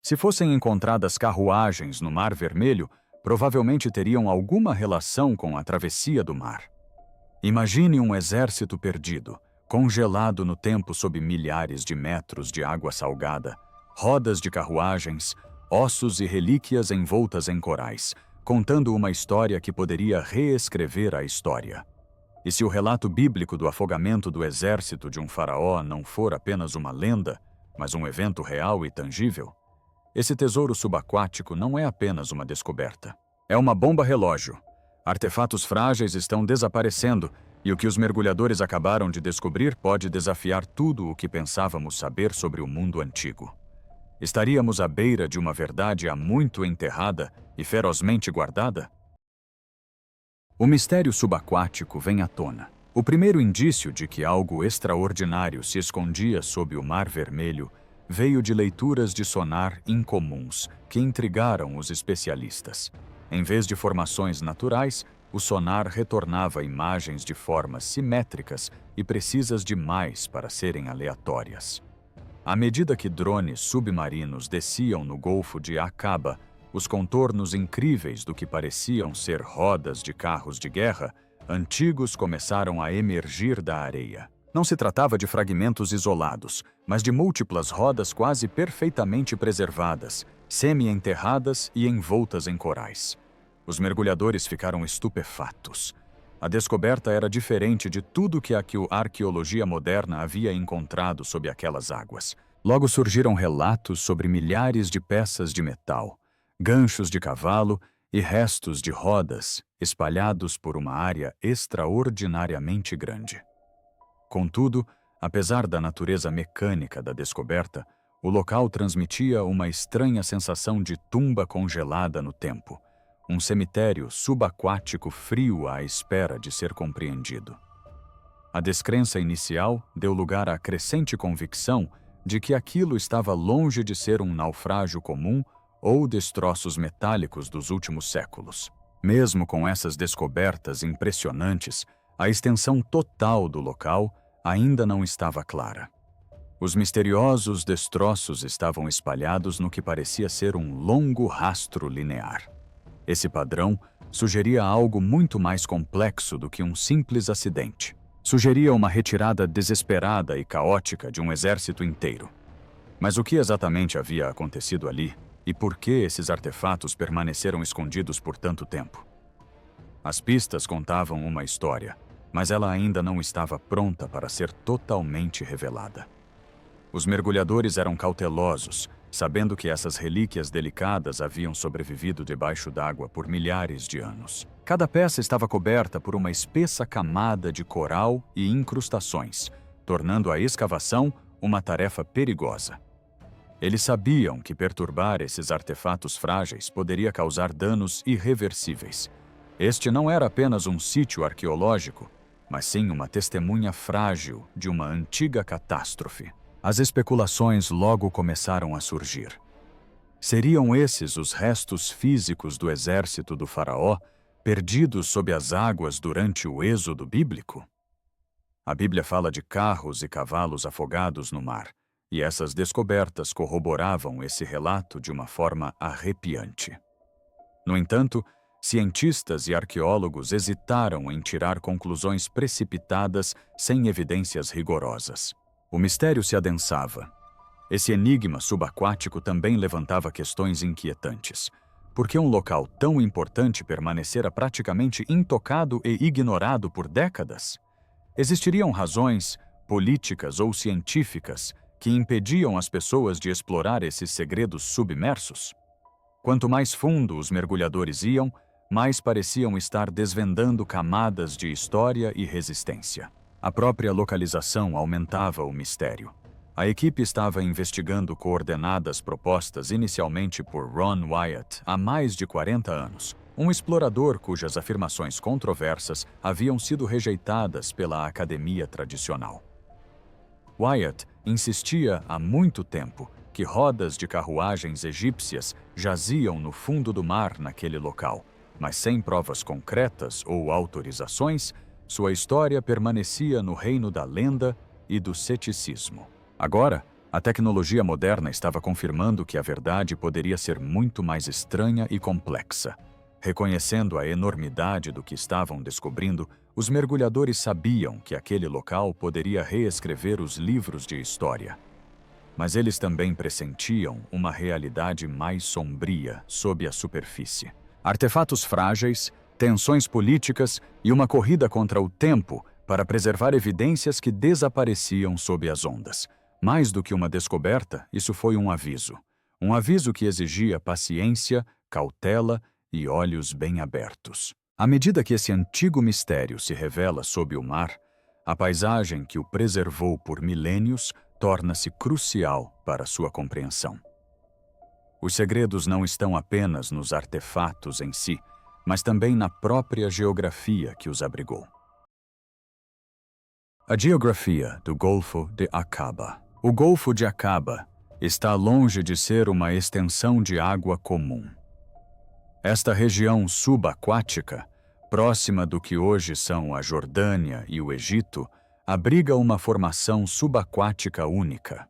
Se fossem encontradas carruagens no Mar Vermelho, provavelmente teriam alguma relação com a travessia do mar. Imagine um exército perdido, congelado no tempo sob milhares de metros de água salgada, rodas de carruagens, ossos e relíquias envoltas em corais, contando uma história que poderia reescrever a história. E se o relato bíblico do afogamento do exército de um faraó não for apenas uma lenda, mas um evento real e tangível? Esse tesouro subaquático não é apenas uma descoberta. É uma bomba relógio. Artefatos frágeis estão desaparecendo e o que os mergulhadores acabaram de descobrir pode desafiar tudo o que pensávamos saber sobre o mundo antigo. Estaríamos à beira de uma verdade há muito enterrada e ferozmente guardada? O mistério subaquático vem à tona. O primeiro indício de que algo extraordinário se escondia sob o Mar Vermelho veio de leituras de sonar incomuns que intrigaram os especialistas. Em vez de formações naturais, o sonar retornava imagens de formas simétricas e precisas demais para serem aleatórias. À medida que drones submarinos desciam no Golfo de Aqaba, os contornos incríveis do que pareciam ser rodas de carros de guerra antigos começaram a emergir da areia. Não se tratava de fragmentos isolados, mas de múltiplas rodas quase perfeitamente preservadas, semi-enterradas e envoltas em corais. Os mergulhadores ficaram estupefatos. A descoberta era diferente de tudo que a arqueologia moderna havia encontrado sob aquelas águas. Logo surgiram relatos sobre milhares de peças de metal, ganchos de cavalo e restos de rodas espalhados por uma área extraordinariamente grande. Contudo, apesar da natureza mecânica da descoberta, o local transmitia uma estranha sensação de tumba congelada no tempo, um cemitério subaquático frio à espera de ser compreendido. A descrença inicial deu lugar à crescente convicção de que aquilo estava longe de ser um naufrágio comum ou destroços metálicos dos últimos séculos. Mesmo com essas descobertas impressionantes, a extensão total do local ainda não estava clara. Os misteriosos destroços estavam espalhados no que parecia ser um longo rastro linear. Esse padrão sugeria algo muito mais complexo do que um simples acidente. Sugeria uma retirada desesperada e caótica de um exército inteiro. Mas o que exatamente havia acontecido ali e por que esses artefatos permaneceram escondidos por tanto tempo? As pistas contavam uma história, mas ela ainda não estava pronta para ser totalmente revelada. Os mergulhadores eram cautelosos, sabendo que essas relíquias delicadas haviam sobrevivido debaixo d'água por milhares de anos. Cada peça estava coberta por uma espessa camada de coral e incrustações, tornando a escavação uma tarefa perigosa. Eles sabiam que perturbar esses artefatos frágeis poderia causar danos irreversíveis. Este não era apenas um sítio arqueológico, mas sim uma testemunha frágil de uma antiga catástrofe. As especulações logo começaram a surgir. Seriam esses os restos físicos do exército do faraó, perdidos sob as águas durante o êxodo bíblico? A Bíblia fala de carros e cavalos afogados no mar, e essas descobertas corroboravam esse relato de uma forma arrepiante. No entanto, cientistas e arqueólogos hesitaram em tirar conclusões precipitadas sem evidências rigorosas. O mistério se adensava. Esse enigma subaquático também levantava questões inquietantes. Por que um local tão importante permanecera praticamente intocado e ignorado por décadas? Existiriam razões políticas ou científicas que impediam as pessoas de explorar esses segredos submersos? Quanto mais fundo os mergulhadores iam, mais pareciam estar desvendando camadas de história e resistência. A própria localização aumentava o mistério. A equipe estava investigando coordenadas propostas inicialmente por Ron Wyatt há mais de 40 anos, um explorador cujas afirmações controversas haviam sido rejeitadas pela academia tradicional. Wyatt insistia há muito tempo que rodas de carruagens egípcias jaziam no fundo do mar naquele local, mas sem provas concretas ou autorizações, sua história permanecia no reino da lenda e do ceticismo. Agora, A tecnologia moderna estava confirmando que a verdade poderia ser muito mais estranha e complexa. Reconhecendo a enormidade do que estavam descobrindo, os mergulhadores sabiam que aquele local poderia reescrever os livros de história. Mas eles também pressentiam uma realidade mais sombria sob a superfície. Artefatos frágeis, tensões políticas e uma corrida contra o tempo para preservar evidências que desapareciam sob as ondas. Mais do que uma descoberta, isso foi um aviso. Um aviso que exigia paciência, cautela e olhos bem abertos. À medida que esse antigo mistério se revela sob o mar, a paisagem que o preservou por milênios torna-se crucial para sua compreensão. Os segredos não estão apenas nos artefatos em si, mas também na própria geografia que os abrigou. A geografia do Golfo de Aqaba. O Golfo de Aqaba está longe de ser uma extensão de água comum. Esta região subaquática, próxima do que hoje são a Jordânia e o Egito, abriga uma formação subaquática única.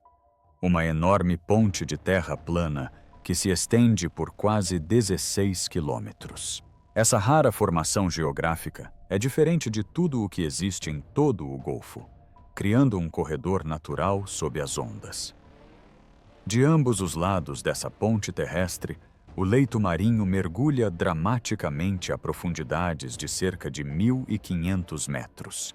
Uma enorme ponte de terra plana que se estende por quase 16 quilômetros. Essa rara formação geográfica é diferente de tudo o que existe em todo o Golfo, criando um corredor natural sob as ondas. De ambos os lados dessa ponte terrestre, o leito marinho mergulha dramaticamente a profundidades de cerca de 1.500 metros.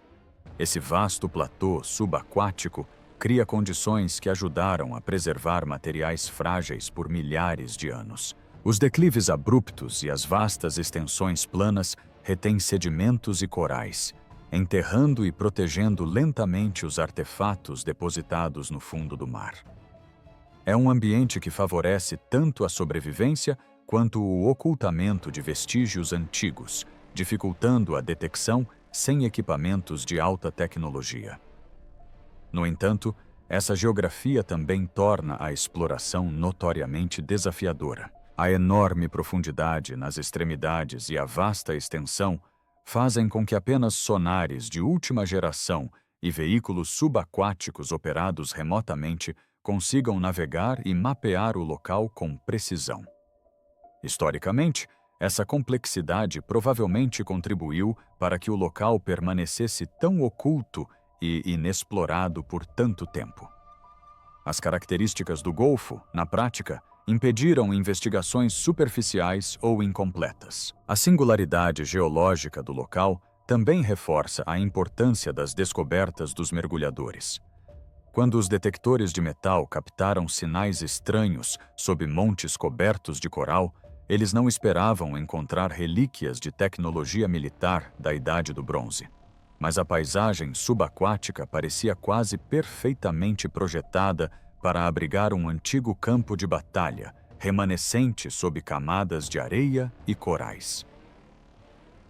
Esse vasto platô subaquático cria condições que ajudaram a preservar materiais frágeis por milhares de anos. Os declives abruptos e as vastas extensões planas retêm sedimentos e corais, enterrando e protegendo lentamente os artefatos depositados no fundo do mar. É um ambiente que favorece tanto a sobrevivência quanto o ocultamento de vestígios antigos, dificultando a detecção sem equipamentos de alta tecnologia. No entanto, essa geografia também torna a exploração notoriamente desafiadora. A enorme profundidade nas extremidades e a vasta extensão fazem com que apenas sonares de última geração e veículos subaquáticos operados remotamente consigam navegar e mapear o local com precisão. Historicamente, essa complexidade provavelmente contribuiu para que o local permanecesse tão oculto e inexplorado por tanto tempo. As características do Golfo, na prática, impediram investigações superficiais ou incompletas. A singularidade geológica do local também reforça a importância das descobertas dos mergulhadores. Quando os detectores de metal captaram sinais estranhos sob montes cobertos de coral, eles não esperavam encontrar relíquias de tecnologia militar da Idade do Bronze. Mas a paisagem subaquática parecia quase perfeitamente projetada para abrigar um antigo campo de batalha, remanescente sob camadas de areia e corais.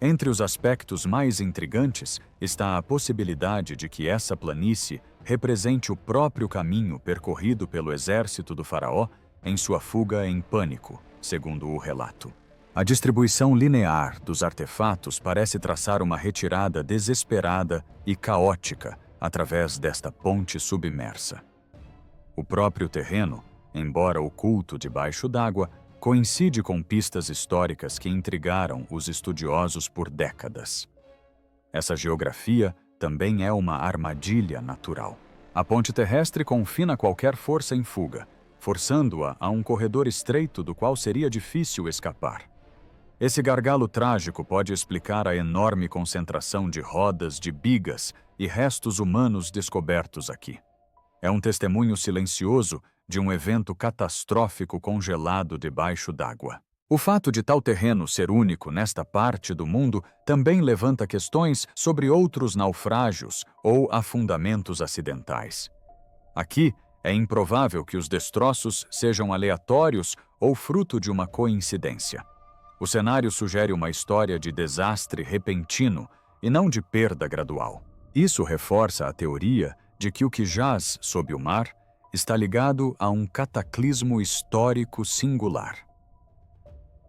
Entre os aspectos mais intrigantes está a possibilidade de que essa planície represente o próprio caminho percorrido pelo exército do faraó em sua fuga em pânico, segundo o relato. A distribuição linear dos artefatos parece traçar uma retirada desesperada e caótica através desta ponte submersa. O próprio terreno, embora oculto debaixo d'água, coincide com pistas históricas que intrigaram os estudiosos por décadas. Essa geografia também é uma armadilha natural. A ponte terrestre confina qualquer força em fuga, forçando-a a um corredor estreito do qual seria difícil escapar. Esse gargalo trágico pode explicar a enorme concentração de rodas de bigas e restos humanos descobertos aqui. É um testemunho silencioso de um evento catastrófico congelado debaixo d'água. O fato de tal terreno ser único nesta parte do mundo também levanta questões sobre outros naufrágios ou afundamentos acidentais. Aqui, é improvável que os destroços sejam aleatórios ou fruto de uma coincidência. O cenário sugere uma história de desastre repentino e não de perda gradual. Isso reforça a teoria de que o que jaz sob o mar está ligado a um cataclismo histórico singular.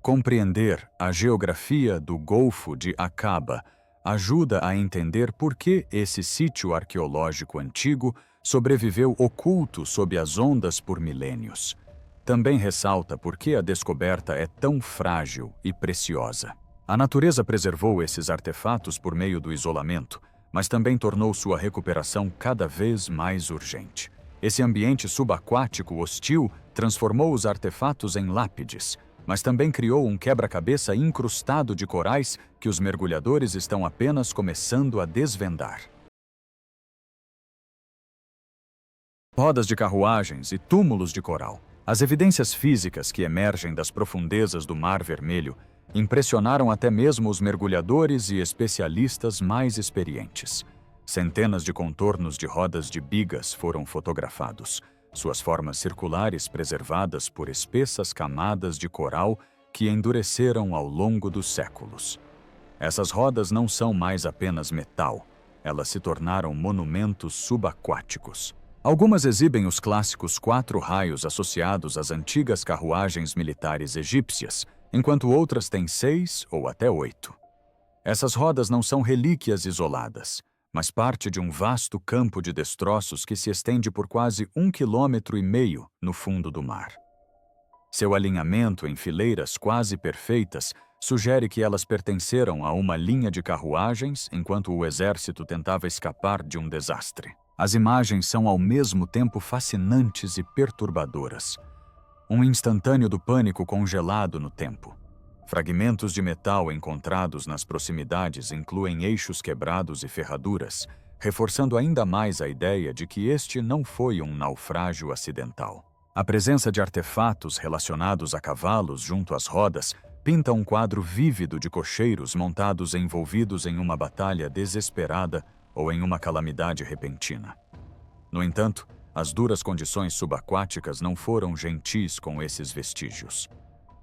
Compreender a geografia do Golfo de Aqaba ajuda a entender por que esse sítio arqueológico antigo sobreviveu oculto sob as ondas por milênios. Também ressalta por que a descoberta é tão frágil e preciosa. A natureza preservou esses artefatos por meio do isolamento, mas também tornou sua recuperação cada vez mais urgente. Esse ambiente subaquático hostil transformou os artefatos em lápides, mas também criou um quebra-cabeça incrustado de corais que os mergulhadores estão apenas começando a desvendar. Rodas de carruagens e túmulos de coral. As evidências físicas que emergem das profundezas do Mar Vermelho impressionaram até mesmo os mergulhadores e especialistas mais experientes. Centenas de contornos de rodas de bigas foram fotografados, suas formas circulares preservadas por espessas camadas de coral que endureceram ao longo dos séculos. Essas rodas não são mais apenas metal, elas se tornaram monumentos subaquáticos. Algumas exibem os clássicos 4 raios associados às antigas carruagens militares egípcias, enquanto outras têm 6 ou até 8. Essas rodas não são relíquias isoladas, mas parte de um vasto campo de destroços que se estende por quase 1,5 km no fundo do mar. Seu alinhamento em fileiras quase perfeitas sugere que elas pertenceram a uma linha de carruagens enquanto o exército tentava escapar de um desastre. As imagens são ao mesmo tempo fascinantes e perturbadoras. Um instantâneo do pânico congelado no tempo. Fragmentos de metal encontrados nas proximidades incluem eixos quebrados e ferraduras, reforçando ainda mais a ideia de que este não foi um naufrágio acidental. A presença de artefatos relacionados a cavalos junto às rodas pinta um quadro vívido de cocheiros montados envolvidos em uma batalha desesperada ou em uma calamidade repentina. No entanto, as duras condições subaquáticas não foram gentis com esses vestígios.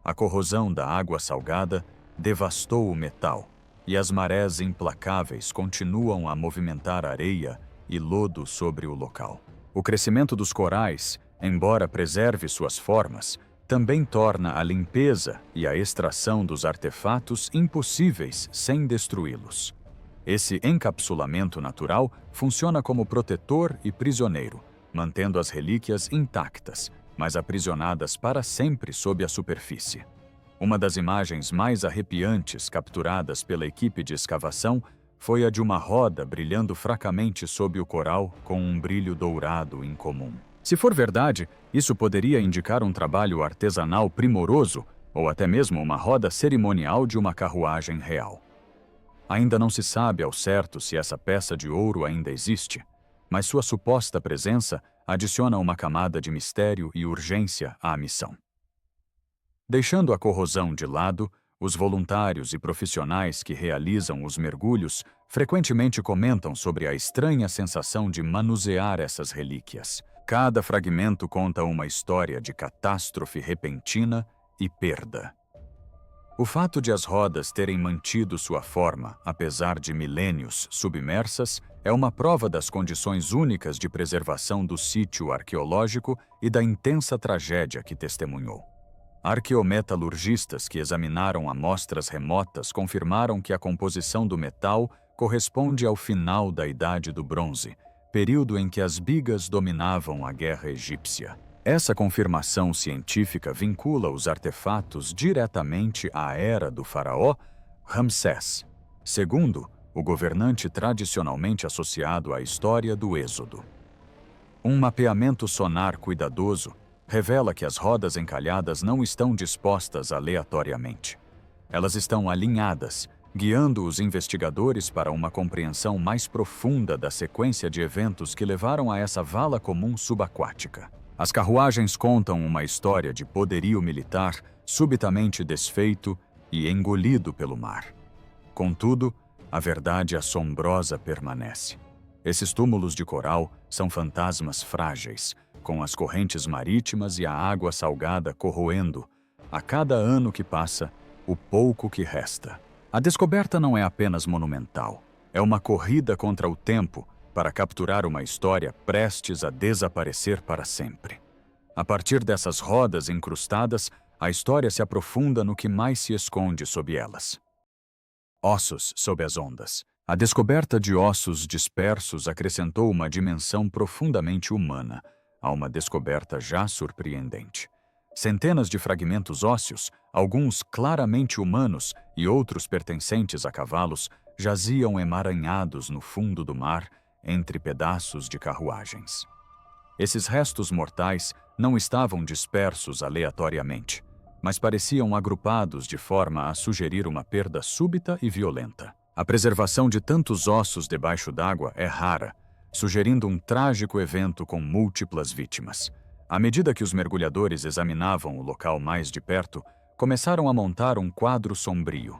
A corrosão da água salgada devastou o metal, e as marés implacáveis continuam a movimentar areia e lodo sobre o local. O crescimento dos corais, embora preserve suas formas, também torna a limpeza e a extração dos artefatos impossíveis sem destruí-los. Esse encapsulamento natural funciona como protetor e prisioneiro, mantendo as relíquias intactas, mas aprisionadas para sempre sob a superfície. Uma das imagens mais arrepiantes capturadas pela equipe de escavação foi a de uma roda brilhando fracamente sob o coral com um brilho dourado incomum. Se for verdade, isso poderia indicar um trabalho artesanal primoroso ou até mesmo uma roda cerimonial de uma carruagem real. Ainda não se sabe ao certo se essa peça de ouro ainda existe, mas sua suposta presença adiciona uma camada de mistério e urgência à missão. Deixando a corrosão de lado, os voluntários e profissionais que realizam os mergulhos frequentemente comentam sobre a estranha sensação de manusear essas relíquias. Cada fragmento conta uma história de catástrofe repentina e perda. O fato de as rodas terem mantido sua forma, apesar de milênios submersas, é uma prova das condições únicas de preservação do sítio arqueológico e da intensa tragédia que testemunhou. Arqueometalurgistas que examinaram amostras remotas confirmaram que a composição do metal corresponde ao final da Idade do Bronze, período em que as bigas dominavam a guerra egípcia. Essa confirmação científica vincula os artefatos diretamente à era do faraó Ramsés II, o governante tradicionalmente associado à história do Êxodo. Um mapeamento sonar cuidadoso revela que as rodas encalhadas não estão dispostas aleatoriamente. Elas estão alinhadas, guiando os investigadores para uma compreensão mais profunda da sequência de eventos que levaram a essa vala comum subaquática. As carruagens contam uma história de poderio militar subitamente desfeito e engolido pelo mar. Contudo, a verdade assombrosa permanece. Esses túmulos de coral são fantasmas frágeis, com as correntes marítimas e a água salgada corroendo, a cada ano que passa, o pouco que resta. A descoberta não é apenas monumental, é uma corrida contra o tempo para capturar uma história prestes a desaparecer para sempre. A partir dessas rodas incrustadas, a história se aprofunda no que mais se esconde sob elas. Ossos sob as ondas. A descoberta de ossos dispersos acrescentou uma dimensão profundamente humana a uma descoberta já surpreendente. Centenas de fragmentos ósseos, alguns claramente humanos e outros pertencentes a cavalos, jaziam emaranhados no fundo do mar entre pedaços de carruagens. Esses restos mortais não estavam dispersos aleatoriamente, mas pareciam agrupados de forma a sugerir uma perda súbita e violenta. A preservação de tantos ossos debaixo d'água é rara, sugerindo um trágico evento com múltiplas vítimas. À medida que os mergulhadores examinavam o local mais de perto, começaram a montar um quadro sombrio.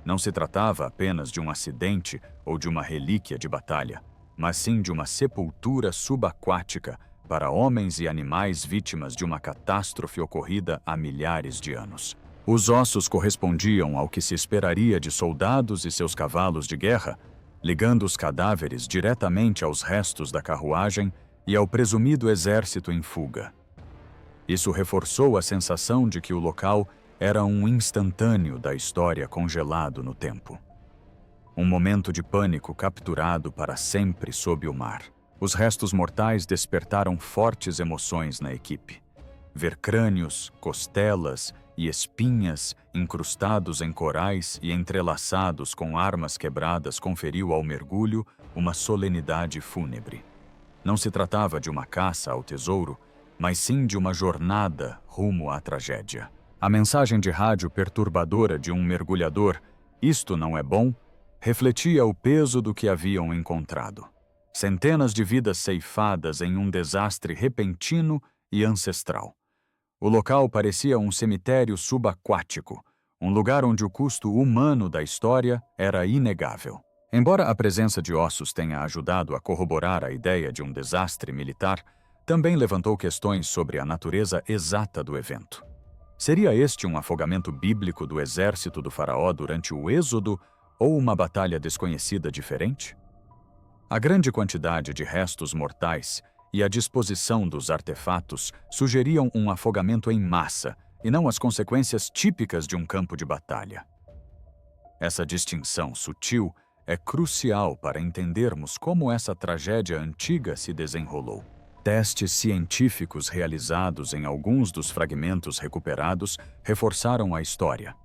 Não se tratava apenas de um acidente ou de uma relíquia de batalha, mas sim de uma sepultura subaquática para homens e animais vítimas de uma catástrofe ocorrida há milhares de anos. Os ossos correspondiam ao que se esperaria de soldados e seus cavalos de guerra, ligando os cadáveres diretamente aos restos da carruagem e ao presumido exército em fuga. Isso reforçou a sensação de que o local era um instantâneo da história congelado no tempo. Um momento de pânico capturado para sempre sob o mar. Os restos mortais despertaram fortes emoções na equipe. Ver crânios, costelas e espinhas incrustados em corais e entrelaçados com armas quebradas conferiu ao mergulho uma solenidade fúnebre. Não se tratava de uma caça ao tesouro, mas sim de uma jornada rumo à tragédia. A mensagem de rádio perturbadora de um mergulhador, "Isto não é bom", refletia o peso do que haviam encontrado. Centenas de vidas ceifadas em um desastre repentino e ancestral. O local parecia um cemitério subaquático, um lugar onde o custo humano da história era inegável. Embora a presença de ossos tenha ajudado a corroborar a ideia de um desastre militar, também levantou questões sobre a natureza exata do evento. Seria este um afogamento bíblico do exército do faraó durante o Êxodo ou uma batalha desconhecida diferente? A grande quantidade de restos mortais e a disposição dos artefatos sugeriam um afogamento em massa e não as consequências típicas de um campo de batalha. Essa distinção sutil é crucial para entendermos como essa tragédia antiga se desenrolou. Testes científicos realizados em alguns dos fragmentos recuperados reforçaram a história.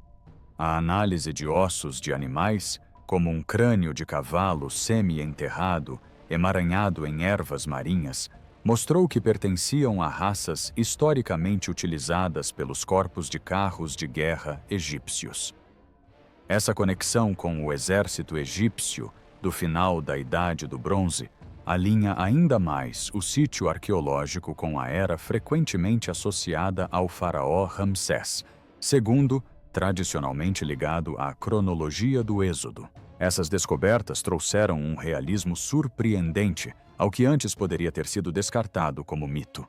A análise de ossos de animais, como um crânio de cavalo semi-enterrado, emaranhado em ervas marinhas, mostrou que pertenciam a raças historicamente utilizadas pelos corpos de carros de guerra egípcios. Essa conexão com o exército egípcio do final da Idade do Bronze alinha ainda mais o sítio arqueológico com a era frequentemente associada ao faraó Ramsés II, tradicionalmente ligado à cronologia do Êxodo. Essas descobertas trouxeram um realismo surpreendente ao que antes poderia ter sido descartado como mito.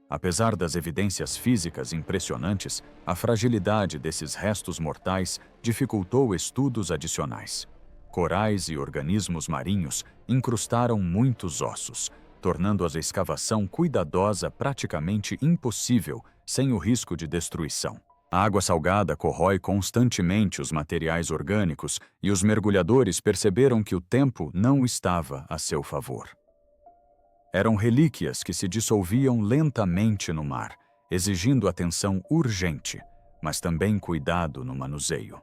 Apesar das evidências físicas impressionantes, a fragilidade desses restos mortais dificultou estudos adicionais. Corais e organismos marinhos incrustaram muitos ossos, tornando a escavação cuidadosa praticamente impossível sem o risco de destruição. A água salgada corrói constantemente os materiais orgânicos e os mergulhadores perceberam que o tempo não estava a seu favor. Eram relíquias que se dissolviam lentamente no mar, exigindo atenção urgente, mas também cuidado no manuseio.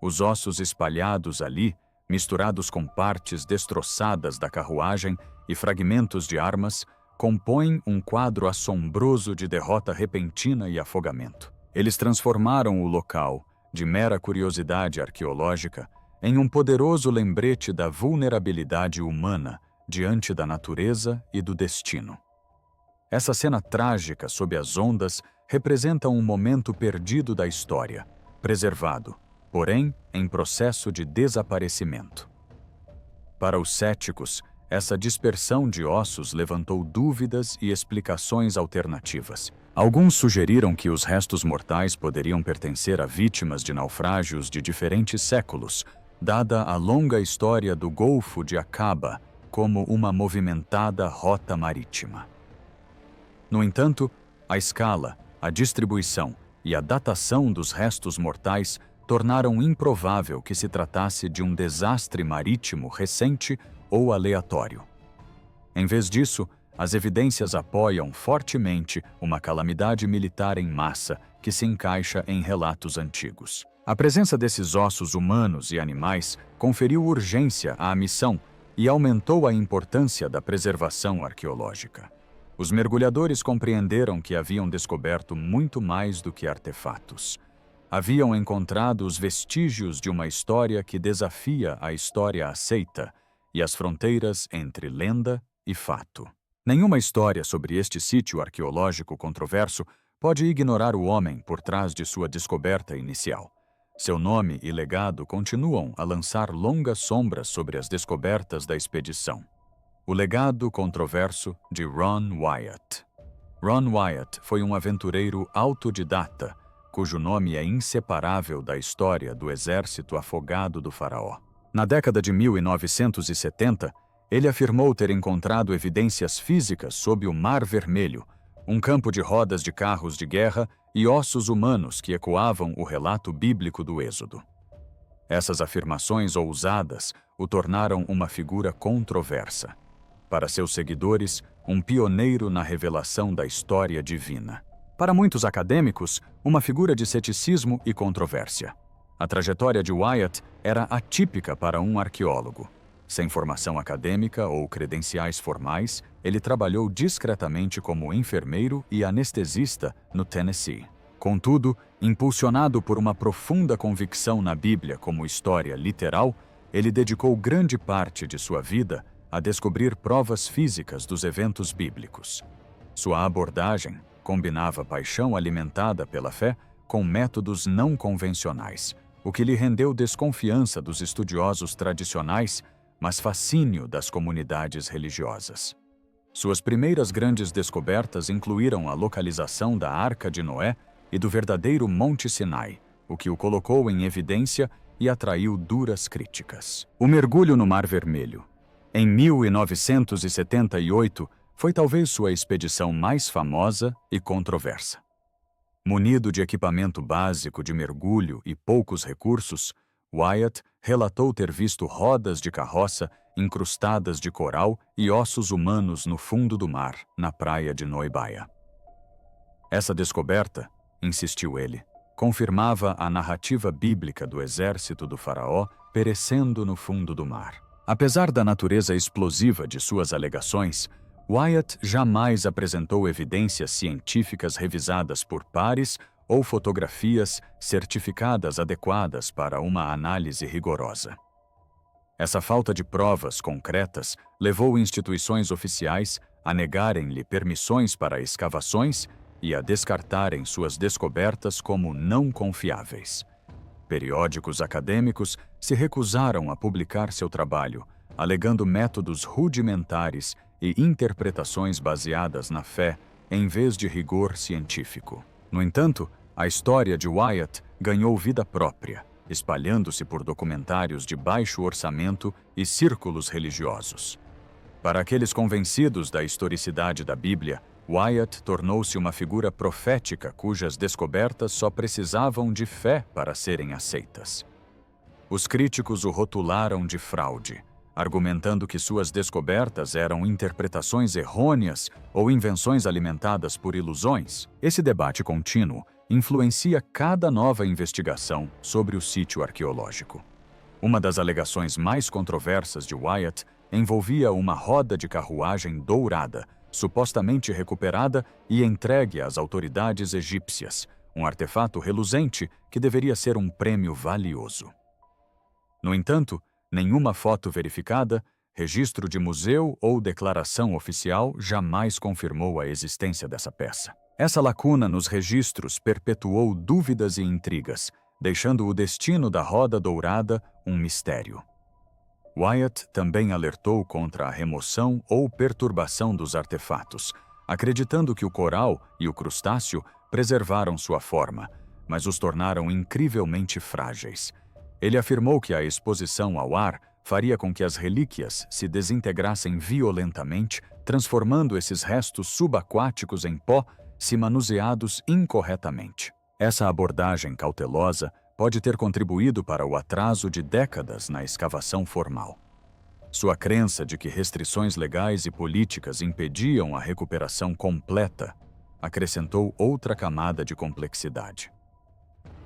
Os ossos espalhados ali, misturados com partes destroçadas da carruagem e fragmentos de armas, compõem um quadro assombroso de derrota repentina e afogamento. Eles transformaram o local, de mera curiosidade arqueológica, em um poderoso lembrete da vulnerabilidade humana diante da natureza e do destino. Essa cena trágica sob as ondas representa um momento perdido da história, preservado, porém em processo de desaparecimento. Para os céticos, essa dispersão de ossos levantou dúvidas e explicações alternativas. Alguns sugeriram que os restos mortais poderiam pertencer a vítimas de naufrágios de diferentes séculos, dada a longa história do Golfo de Aqaba como uma movimentada rota marítima. No entanto, a escala, a distribuição e a datação dos restos mortais tornaram improvável que se tratasse de um desastre marítimo recente ou aleatório. Em vez disso, as evidências apoiam fortemente uma calamidade militar em massa que se encaixa em relatos antigos. A presença desses ossos humanos e animais conferiu urgência à missão e aumentou a importância da preservação arqueológica. Os mergulhadores compreenderam que haviam descoberto muito mais do que artefatos. Haviam encontrado os vestígios de uma história que desafia a história aceita e as fronteiras entre lenda e fato. Nenhuma história sobre este sítio arqueológico controverso pode ignorar o homem por trás de sua descoberta inicial. Seu nome e legado continuam a lançar longas sombras sobre as descobertas da expedição. O legado controverso de Ron Wyatt. Ron Wyatt foi um aventureiro autodidata, cujo nome é inseparável da história do exército afogado do faraó. Na década de 1970, ele afirmou ter encontrado evidências físicas sob o Mar Vermelho, um campo de rodas de carros de guerra e ossos humanos que ecoavam o relato bíblico do Êxodo. Essas afirmações ousadas o tornaram uma figura controversa. Para seus seguidores, um pioneiro na revelação da história divina. Para muitos acadêmicos, uma figura de ceticismo e controvérsia. A trajetória de Wyatt era atípica para um arqueólogo. Sem formação acadêmica ou credenciais formais, ele trabalhou discretamente como enfermeiro e anestesista no Tennessee. Contudo, impulsionado por uma profunda convicção na Bíblia como história literal, ele dedicou grande parte de sua vida a descobrir provas físicas dos eventos bíblicos. Sua abordagem combinava paixão alimentada pela fé com métodos não convencionais, o que lhe rendeu desconfiança dos estudiosos tradicionais, mas fascínio das comunidades religiosas. Suas primeiras grandes descobertas incluíram a localização da Arca de Noé e do verdadeiro Monte Sinai, o que o colocou em evidência e atraiu duras críticas. O mergulho no Mar Vermelho. Em 1978, foi talvez sua expedição mais famosa e controversa. Munido de equipamento básico de mergulho e poucos recursos, Wyatt relatou ter visto rodas de carroça incrustadas de coral e ossos humanos no fundo do mar, na praia de Noibaia. Essa descoberta, insistiu ele, confirmava a narrativa bíblica do exército do faraó perecendo no fundo do mar. Apesar da natureza explosiva de suas alegações, Wyatt jamais apresentou evidências científicas revisadas por pares ou fotografias certificadas adequadas para uma análise rigorosa. Essa falta de provas concretas levou instituições oficiais a negarem-lhe permissões para escavações e a descartarem suas descobertas como não confiáveis. Periódicos acadêmicos se recusaram a publicar seu trabalho, alegando métodos rudimentares e interpretações baseadas na fé em vez de rigor científico. No entanto, a história de Wyatt ganhou vida própria, espalhando-se por documentários de baixo orçamento e círculos religiosos. Para aqueles convencidos da historicidade da Bíblia, Wyatt tornou-se uma figura profética cujas descobertas só precisavam de fé para serem aceitas. Os críticos o rotularam de fraude, argumentando que suas descobertas eram interpretações errôneas ou invenções alimentadas por ilusões. Esse debate contínuo influencia cada nova investigação sobre o sítio arqueológico. Uma das alegações mais controversas de Wyatt envolvia uma roda de carruagem dourada, supostamente recuperada e entregue às autoridades egípcias, um artefato reluzente que deveria ser um prêmio valioso. No entanto, nenhuma foto verificada, registro de museu ou declaração oficial jamais confirmou a existência dessa peça. Essa lacuna nos registros perpetuou dúvidas e intrigas, deixando o destino da roda dourada um mistério. Wyatt também alertou contra a remoção ou perturbação dos artefatos, acreditando que o coral e o crustáceo preservaram sua forma, mas os tornaram incrivelmente frágeis. Ele afirmou que a exposição ao ar faria com que as relíquias se desintegrassem violentamente, transformando esses restos subaquáticos em pó se manuseados incorretamente. Essa abordagem cautelosa pode ter contribuído para o atraso de décadas na escavação formal. Sua crença de que restrições legais e políticas impediam a recuperação completa acrescentou outra camada de complexidade.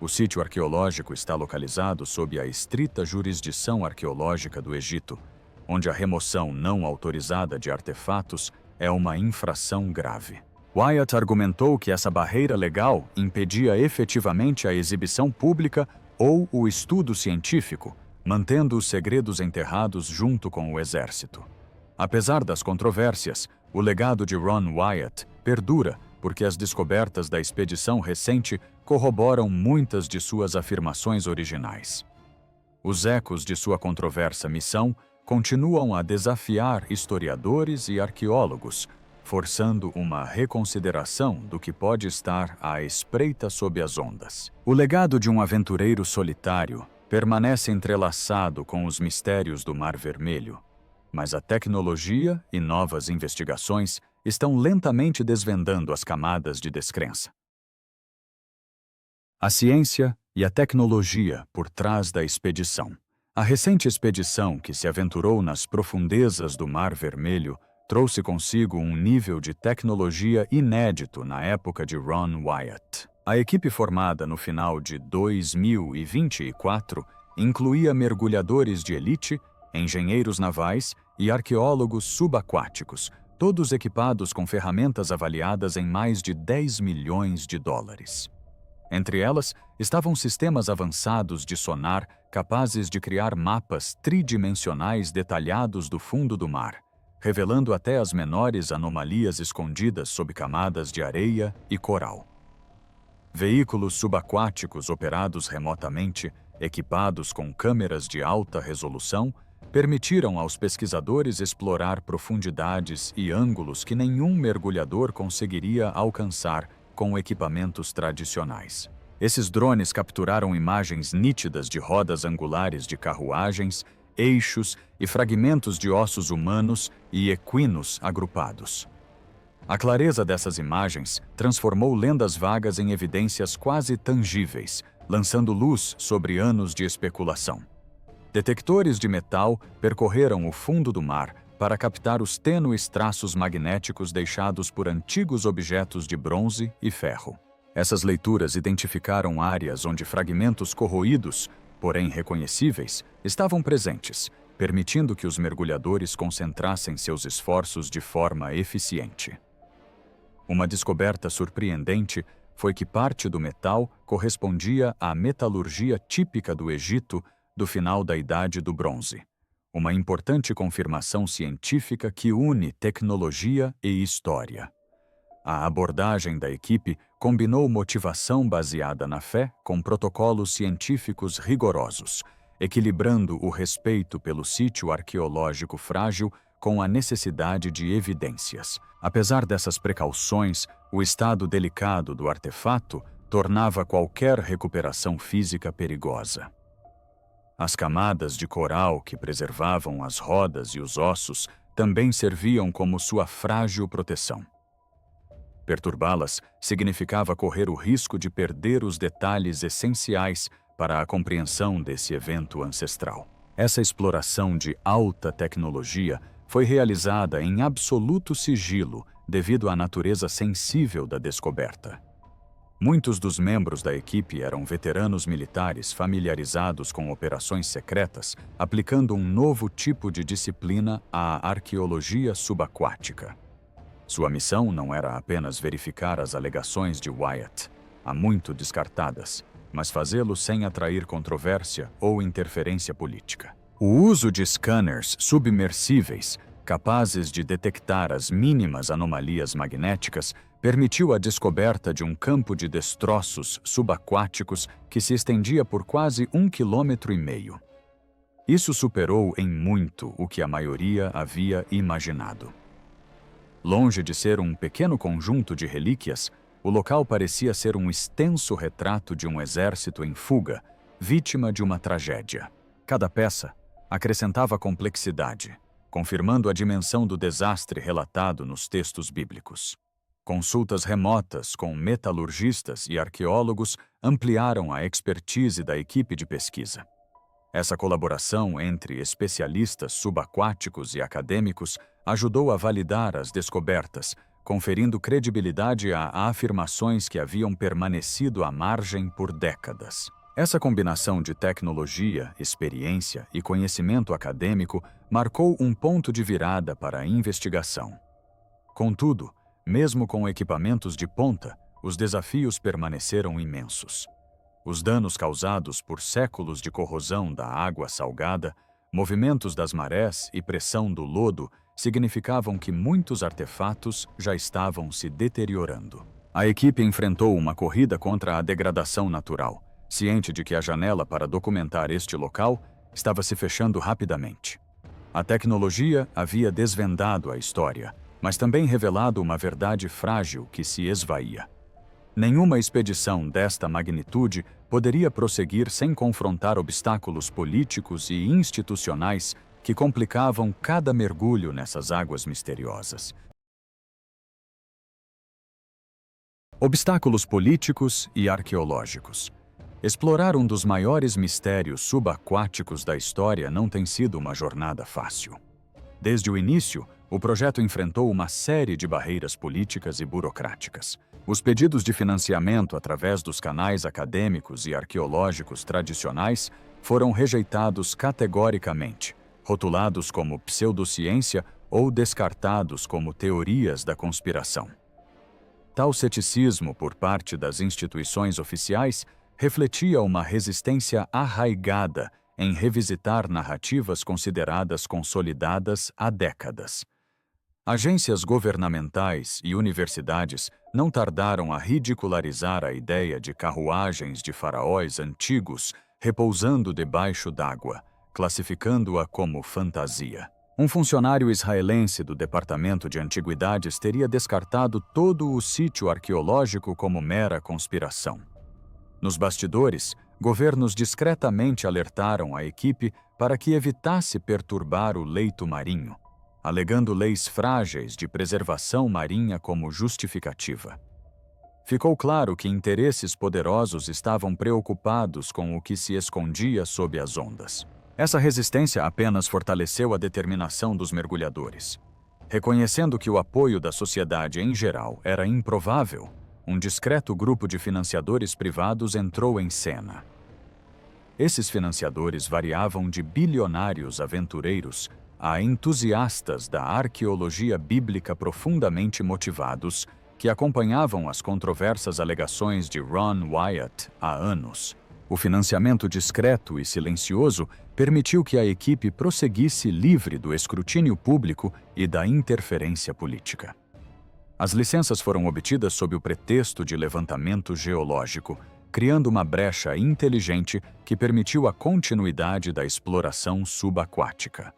O sítio arqueológico está localizado sob a estrita jurisdição arqueológica do Egito, onde a remoção não autorizada de artefatos é uma infração grave. Wyatt argumentou que essa barreira legal impedia efetivamente a exibição pública ou o estudo científico, mantendo os segredos enterrados junto com o exército. Apesar das controvérsias, o legado de Ron Wyatt perdura porque as descobertas da expedição recente corroboram muitas de suas afirmações originais. Os ecos de sua controversa missão continuam a desafiar historiadores e arqueólogos, forçando uma reconsideração do que pode estar à espreita sob as ondas. O legado de um aventureiro solitário permanece entrelaçado com os mistérios do Mar Vermelho, mas a tecnologia e novas investigações estão lentamente desvendando as camadas de descrença. A ciência e a tecnologia por trás da expedição. A recente expedição que se aventurou nas profundezas do Mar Vermelho trouxe consigo um nível de tecnologia inédito na época de Ron Wyatt. A equipe formada no final de 2024 incluía mergulhadores de elite, engenheiros navais e arqueólogos subaquáticos, todos equipados com ferramentas avaliadas em mais de 10 milhões de dólares. Entre elas, estavam sistemas avançados de sonar capazes de criar mapas tridimensionais detalhados do fundo do mar, revelando até as menores anomalias escondidas sob camadas de areia e coral. Veículos subaquáticos operados remotamente, equipados com câmeras de alta resolução, permitiram aos pesquisadores explorar profundidades e ângulos que nenhum mergulhador conseguiria alcançar com equipamentos tradicionais. Esses drones capturaram imagens nítidas de rodas angulares de carruagens, eixos e fragmentos de ossos humanos e equinos agrupados. A clareza dessas imagens transformou lendas vagas em evidências quase tangíveis, lançando luz sobre anos de especulação. Detectores de metal percorreram o fundo do mar para captar os tênues traços magnéticos deixados por antigos objetos de bronze e ferro. Essas leituras identificaram áreas onde fragmentos corroídos, porém reconhecíveis, estavam presentes, permitindo que os mergulhadores concentrassem seus esforços de forma eficiente. Uma descoberta surpreendente foi que parte do metal correspondia à metalurgia típica do Egito do final da Idade do Bronze, uma importante confirmação científica que une tecnologia e história. A abordagem da equipe combinou motivação baseada na fé com protocolos científicos rigorosos, equilibrando o respeito pelo sítio arqueológico frágil com a necessidade de evidências. Apesar dessas precauções, o estado delicado do artefato tornava qualquer recuperação física perigosa. As camadas de coral que preservavam as rodas e os ossos também serviam como sua frágil proteção. Perturbá-las significava correr o risco de perder os detalhes essenciais para a compreensão desse evento ancestral. Essa exploração de alta tecnologia foi realizada em absoluto sigilo devido à natureza sensível da descoberta. Muitos dos membros da equipe eram veteranos militares familiarizados com operações secretas, aplicando um novo tipo de disciplina à arqueologia subaquática. Sua missão não era apenas verificar as alegações de Wyatt, há muito descartadas, mas fazê-lo sem atrair controvérsia ou interferência política. O uso de scanners submersíveis, capazes de detectar as mínimas anomalias magnéticas, permitiu a descoberta de um campo de destroços subaquáticos que se estendia por quase 1,5 km. Isso superou em muito o que a maioria havia imaginado. Longe de ser um pequeno conjunto de relíquias, o local parecia ser um extenso retrato de um exército em fuga, vítima de uma tragédia. Cada peça acrescentava complexidade, confirmando a dimensão do desastre relatado nos textos bíblicos. Consultas remotas com metalurgistas e arqueólogos ampliaram a expertise da equipe de pesquisa. Essa colaboração entre especialistas subaquáticos e acadêmicos ajudou a validar as descobertas, conferindo credibilidade a afirmações que haviam permanecido à margem por décadas. Essa combinação de tecnologia, experiência e conhecimento acadêmico marcou um ponto de virada para a investigação. Contudo, mesmo com equipamentos de ponta, os desafios permaneceram imensos. Os danos causados por séculos de corrosão da água salgada, movimentos das marés e pressão do lodo significavam que muitos artefatos já estavam se deteriorando. A equipe enfrentou uma corrida contra a degradação natural, ciente de que a janela para documentar este local estava se fechando rapidamente. A tecnologia havia desvendado a história, mas também revelado uma verdade frágil que se esvaía. Nenhuma expedição desta magnitude poderia prosseguir sem confrontar obstáculos políticos e institucionais que complicavam cada mergulho nessas águas misteriosas. Obstáculos políticos e arqueológicos. Explorar um dos maiores mistérios subaquáticos da história não tem sido uma jornada fácil. Desde o início, o projeto enfrentou uma série de barreiras políticas e burocráticas. Os pedidos de financiamento através dos canais acadêmicos e arqueológicos tradicionais foram rejeitados categoricamente, rotulados como pseudociência ou descartados como teorias da conspiração. Tal ceticismo por parte das instituições oficiais refletia uma resistência arraigada em revisitar narrativas consideradas consolidadas há décadas. Agências governamentais e universidades não tardaram a ridicularizar a ideia de carruagens de faraós antigos repousando debaixo d'água, classificando-a como fantasia. Um funcionário israelense do Departamento de Antiguidades teria descartado todo o sítio arqueológico como mera conspiração. Nos bastidores, governos discretamente alertaram a equipe para que evitasse perturbar o leito marinho, alegando leis frágeis de preservação marinha como justificativa. Ficou claro que interesses poderosos estavam preocupados com o que se escondia sob as ondas. Essa resistência apenas fortaleceu a determinação dos mergulhadores. Reconhecendo que o apoio da sociedade em geral era improvável, um discreto grupo de financiadores privados entrou em cena. Esses financiadores variavam de bilionários aventureiros a entusiastas da arqueologia bíblica profundamente motivados que acompanhavam as controversas alegações de Ron Wyatt há anos. O financiamento discreto e silencioso permitiu que a equipe prosseguisse livre do escrutínio público e da interferência política. As licenças foram obtidas sob o pretexto de levantamento geológico, criando uma brecha inteligente que permitiu a continuidade da exploração subaquática.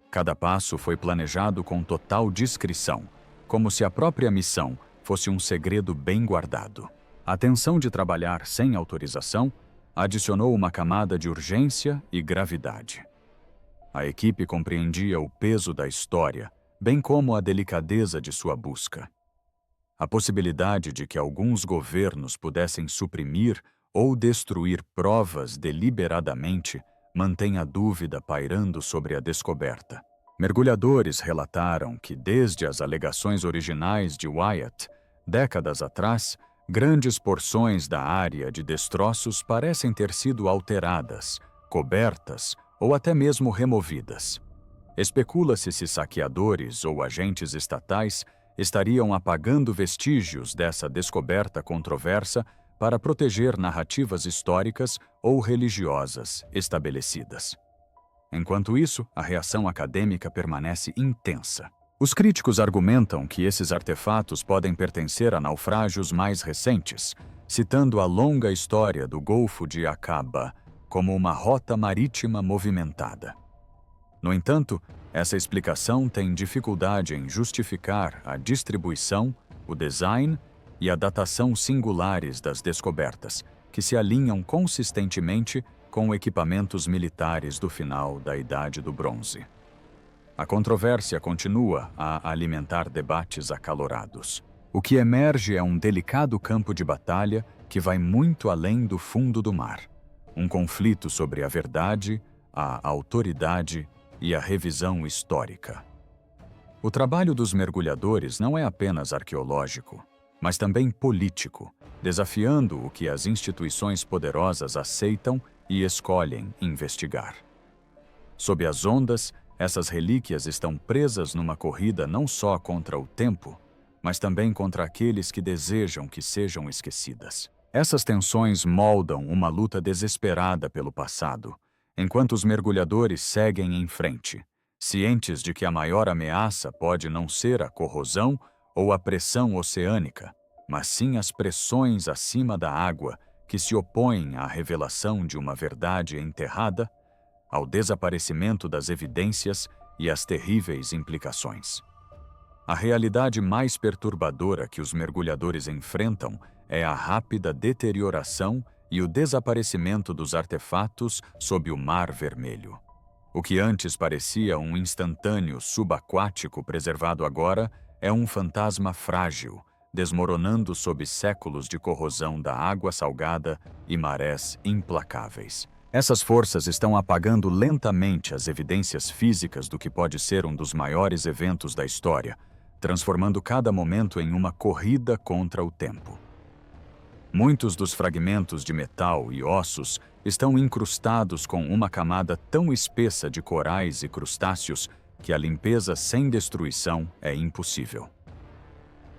Cada passo foi planejado com total discrição, como se a própria missão fosse um segredo bem guardado. A tensão de trabalhar sem autorização adicionou uma camada de urgência e gravidade. A equipe compreendia o peso da história, bem como a delicadeza de sua busca. A possibilidade de que alguns governos pudessem suprimir ou destruir provas deliberadamente mantém a dúvida pairando sobre a descoberta. Mergulhadores relataram que, desde as alegações originais de Wyatt, décadas atrás, grandes porções da área de destroços parecem ter sido alteradas, cobertas ou até mesmo removidas. Especula-se se saqueadores ou agentes estatais estariam apagando vestígios dessa descoberta controversa para proteger narrativas históricas ou religiosas estabelecidas. Enquanto isso, a reação acadêmica permanece intensa. Os críticos argumentam que esses artefatos podem pertencer a naufrágios mais recentes, citando a longa história do Golfo de Aqaba como uma rota marítima movimentada. No entanto, essa explicação tem dificuldade em justificar a distribuição, o design e a datação singulares das descobertas, que se alinham consistentemente com equipamentos militares do final da Idade do Bronze. A controvérsia continua a alimentar debates acalorados. O que emerge é um delicado campo de batalha que vai muito além do fundo do mar. Um conflito sobre a verdade, a autoridade e a revisão histórica. O trabalho dos mergulhadores não é apenas arqueológico, mas também político, desafiando o que as instituições poderosas aceitam e escolhem investigar. Sob as ondas, essas relíquias estão presas numa corrida não só contra o tempo, mas também contra aqueles que desejam que sejam esquecidas. Essas tensões moldam uma luta desesperada pelo passado, enquanto os mergulhadores seguem em frente, cientes de que a maior ameaça pode não ser a corrosão ou a pressão oceânica, mas sim as pressões acima da água que se opõem à revelação de uma verdade enterrada, ao desaparecimento das evidências e às terríveis implicações. A realidade mais perturbadora que os mergulhadores enfrentam é a rápida deterioração e o desaparecimento dos artefatos sob o Mar Vermelho. O que antes parecia um instantâneo subaquático preservado agora é um fantasma frágil, desmoronando sob séculos de corrosão da água salgada e marés implacáveis. Essas forças estão apagando lentamente as evidências físicas do que pode ser um dos maiores eventos da história, transformando cada momento em uma corrida contra o tempo. Muitos dos fragmentos de metal e ossos estão incrustados com uma camada tão espessa de corais e crustáceos que a limpeza sem destruição é impossível.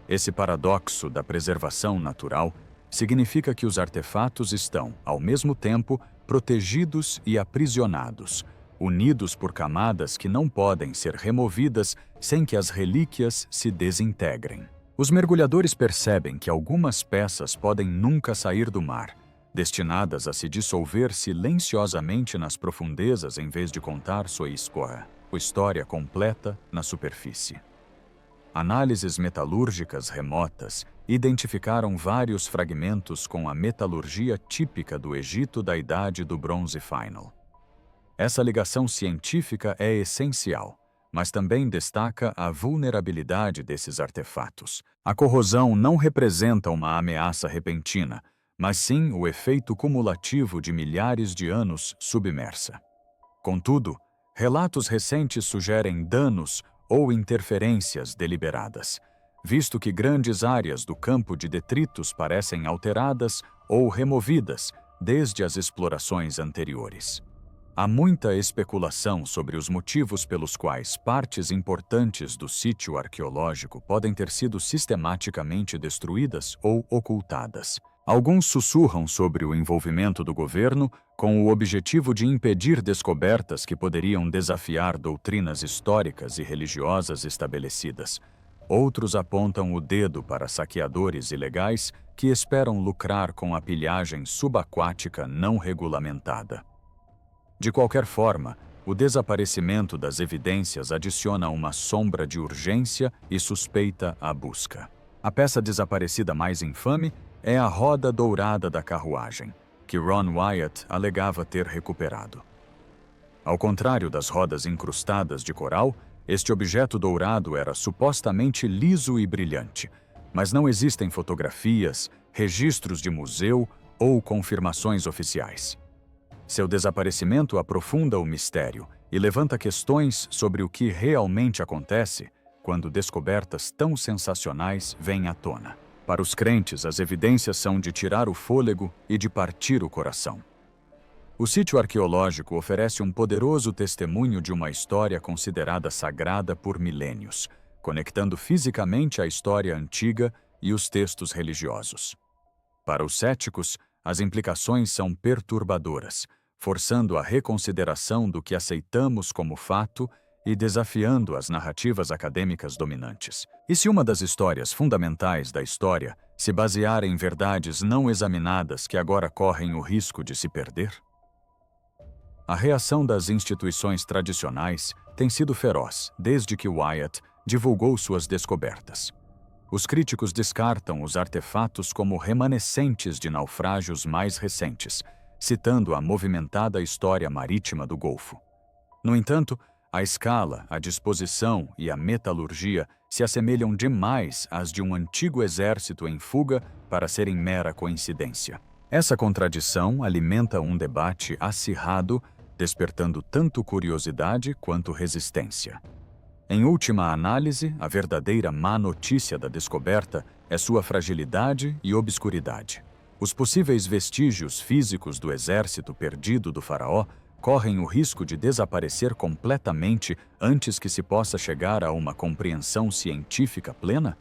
Esse paradoxo da preservação natural significa que os artefatos estão, ao mesmo tempo, protegidos e aprisionados, unidos por camadas que não podem ser removidas sem que as relíquias se desintegrem. Os mergulhadores percebem que algumas peças podem nunca sair do mar, destinadas a se dissolver silenciosamente nas profundezas em vez de contar sua história completa na superfície. Análises metalúrgicas remotas identificaram vários fragmentos com a metalurgia típica do Egito da Idade do Bronze Final. Essa ligação científica é essencial, mas também destaca a vulnerabilidade desses artefatos. A corrosão não representa uma ameaça repentina, mas sim o efeito cumulativo de milhares de anos submersa. Contudo, relatos recentes sugerem danos ou interferências deliberadas, visto que grandes áreas do campo de detritos parecem alteradas ou removidas desde as explorações anteriores. Há muita especulação sobre os motivos pelos quais partes importantes do sítio arqueológico podem ter sido sistematicamente destruídas ou ocultadas. Alguns sussurram sobre o envolvimento do governo com o objetivo de impedir descobertas que poderiam desafiar doutrinas históricas e religiosas estabelecidas. Outros apontam o dedo para saqueadores ilegais que esperam lucrar com a pilhagem subaquática não regulamentada. De qualquer forma, o desaparecimento das evidências adiciona uma sombra de urgência e suspeita à busca. A peça desaparecida mais infame é a roda dourada da carruagem, que Ron Wyatt alegava ter recuperado. Ao contrário das rodas incrustadas de coral, este objeto dourado era supostamente liso e brilhante, mas não existem fotografias, registros de museu ou confirmações oficiais. Seu desaparecimento aprofunda o mistério e levanta questões sobre o que realmente acontece quando descobertas tão sensacionais vêm à tona. Para os crentes, as evidências são de tirar o fôlego e de partir o coração. O sítio arqueológico oferece um poderoso testemunho de uma história considerada sagrada por milênios, conectando fisicamente a história antiga e os textos religiosos. Para os céticos, as implicações são perturbadoras, forçando a reconsideração do que aceitamos como fato e desafiando as narrativas acadêmicas dominantes. E se uma das histórias fundamentais da história se basear em verdades não examinadas que agora correm o risco de se perder? A reação das instituições tradicionais tem sido feroz desde que Wyatt divulgou suas descobertas. Os críticos descartam os artefatos como remanescentes de naufrágios mais recentes, citando a movimentada história marítima do Golfo. No entanto, A escala, a disposição e a metalurgia se assemelham demais às de um antigo exército em fuga para serem mera coincidência. Essa contradição alimenta um debate acirrado, despertando tanto curiosidade quanto resistência. Em última análise, a verdadeira má notícia da descoberta é sua fragilidade e obscuridade. Os possíveis vestígios físicos do exército perdido do faraó correm o risco de desaparecer completamente antes que se possa chegar a uma compreensão científica plena?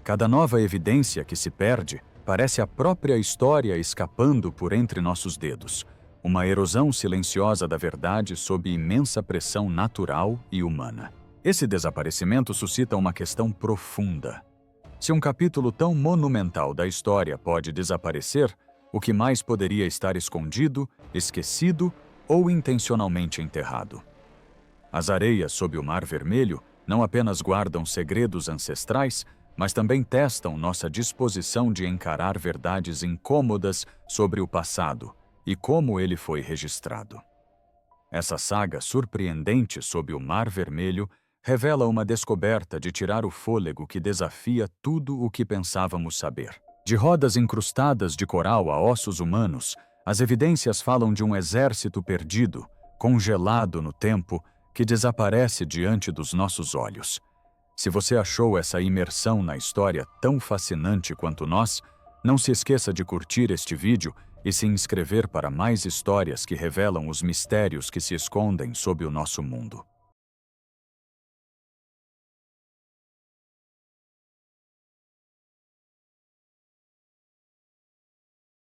Cada nova evidência que se perde parece a própria história escapando por entre nossos dedos, uma erosão silenciosa da verdade sob imensa pressão natural e humana. Esse desaparecimento suscita uma questão profunda. Se um capítulo tão monumental da história pode desaparecer, o que mais poderia estar escondido, esquecido ou intencionalmente enterrado? As areias sob o Mar Vermelho não apenas guardam segredos ancestrais, mas também testam nossa disposição de encarar verdades incômodas sobre o passado e como ele foi registrado. Essa saga surpreendente sob o Mar Vermelho revela uma descoberta de tirar o fôlego que desafia tudo o que pensávamos saber. De rodas incrustadas de coral a ossos humanos, as evidências falam de um exército perdido, congelado no tempo, que desaparece diante dos nossos olhos. Se você achou essa imersão na história tão fascinante quanto nós, não se esqueça de curtir este vídeo e se inscrever para mais histórias que revelam os mistérios que se escondem sob o nosso mundo.